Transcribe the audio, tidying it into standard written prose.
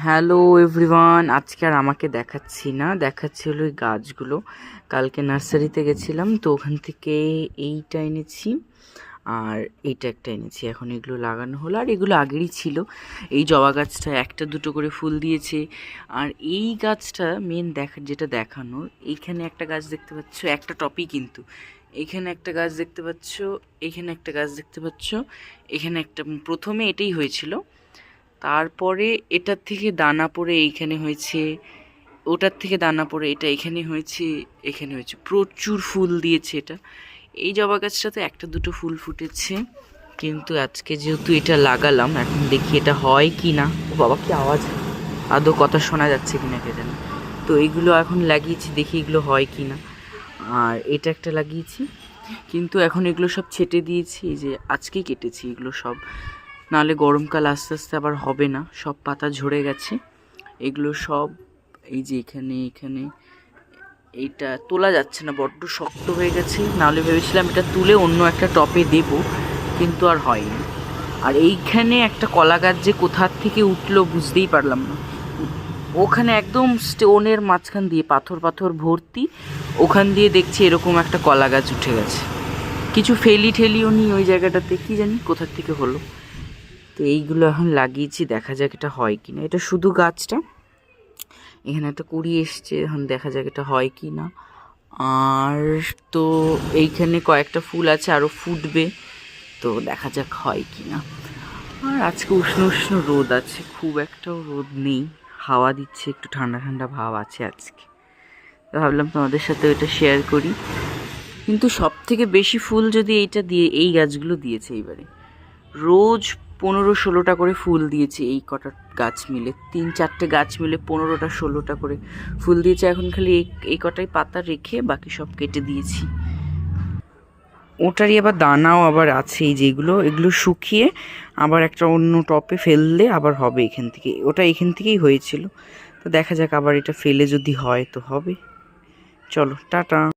Hello everyone, আজকে আর আমাকে দেখাচ্ছি না, দেখাচ্ছি হলো এই গাছগুলো। কালকে নার্সারিতে গেছিলাম, তো ওখান থেকে এইটা এনেছি আর এইটা একটা এনেছি। এখন এগুলো লাগানো হলো, আর এগুলো আগেরই ছিল। এই জবা গাছটা একটা দুটো করে ফুল দিয়েছে। আর এই গাছটা মেন যেটা দেখানোর, এইখানে একটা গাছ দেখতে পাচ্ছ, একটা টপই কিন্তু। এখানে একটা গাছ দেখতে পাচ্ছ, এখানে একটা গাছ দেখতে পাচ্ছ, এখানে একটা। প্রথমে এটাই হয়েছিল, তারপরে এটার থেকে দানা পড়ে এইখানে হয়েছে, ওটার থেকে দানা পড়ে এটা এখানে হয়েছে, এখানে হয়েছে। প্রচুর ফুল দিয়েছে এটা। এই জবা গাছটাতে একটা দুটো ফুল ফুটেছে, কিন্তু আজকে যেহেতু এটা লাগালাম, এখন দেখি এটা হয় কি না। ও বাবা, কি আওয়াজ! আদৌ কথা শোনা যাচ্ছে কিনা কে জানে। তো এইগুলো এখন লাগিয়েছি, দেখি এগুলো হয় কি না। আর এটা একটা লাগিয়েছি, কিন্তু এখন এগুলো সব ছেটে দিয়েছি। এই যে আজকেই কেটেছি এগুলো সব, নাহলে গরমকাল আস্তে আস্তে আবার হবে না। সব পাতা ঝরে গেছে এগুলো সব। এই যে এখানে এখানে এইটা তোলা যাচ্ছে না, বড্ড শক্ত হয়ে গেছে। নাহলে ভেবেছিলাম এটা তুলে অন্য একটা টপে দেব, কিন্তু আর হয়নি। আর এইখানে একটা কলা গাছ যে কোথার থেকে উঠলো বুঝতেই পারলাম না। ওখানে একদম স্টোনের মাঝখান দিয়ে পাথর পাথর ভর্তি, ওখান দিয়ে দেখছি এরকম একটা কলা গাছ উঠে গেছে। কিছু ফেলি ঠেলিও নি ওই জায়গাটাতে, কি জানি কোথার থেকে হলো। তো এইগুলো এখন লাগিয়েছি, দেখা যাক এটা হয় কি না। এটা শুধু গাছটা, এখানে একটা কুড়ি এসছে, এখন দেখা যাক এটা হয় কি না। আর তো এইখানে কয়েকটা ফুল আছে, আরও ফুটবে, তো দেখা যাক হয় কি না। আর আজকে উষ্ণ উষ্ণ রোদ আছে, খুব একটাও রোদ নেই, হাওয়া দিচ্ছে, একটু ঠান্ডা ঠান্ডা ভাব আছে আজকে। তো ভাবলাম তোমাদের সাথে ওইটা শেয়ার করি। কিন্তু সব থেকে বেশি ফুল যদি এইটা দিয়ে, এই গাছগুলো দিয়েছে এইবারে। রোজ 15-16টা করে ফুল দিয়েছে এই কটা গাছ মিলে, 3-4টে গাছ মিলে 15টা-16টা করে ফুল দিয়েছে। এখন খালি এই কটাই পাতা রেখে বাকি সব কেটে দিয়েছি। ওটারই আবার দানাও আবার আছে, এই যেগুলো, এগুলো শুকিয়ে আবার একটা অন্য টপে ফেললে আবার হবে এখান থেকে। ওটা এখান থেকেই হয়েছিল, তো দেখা যাক আবার এটা ফেলে যদি হয় তো হবে। চলো টাটা।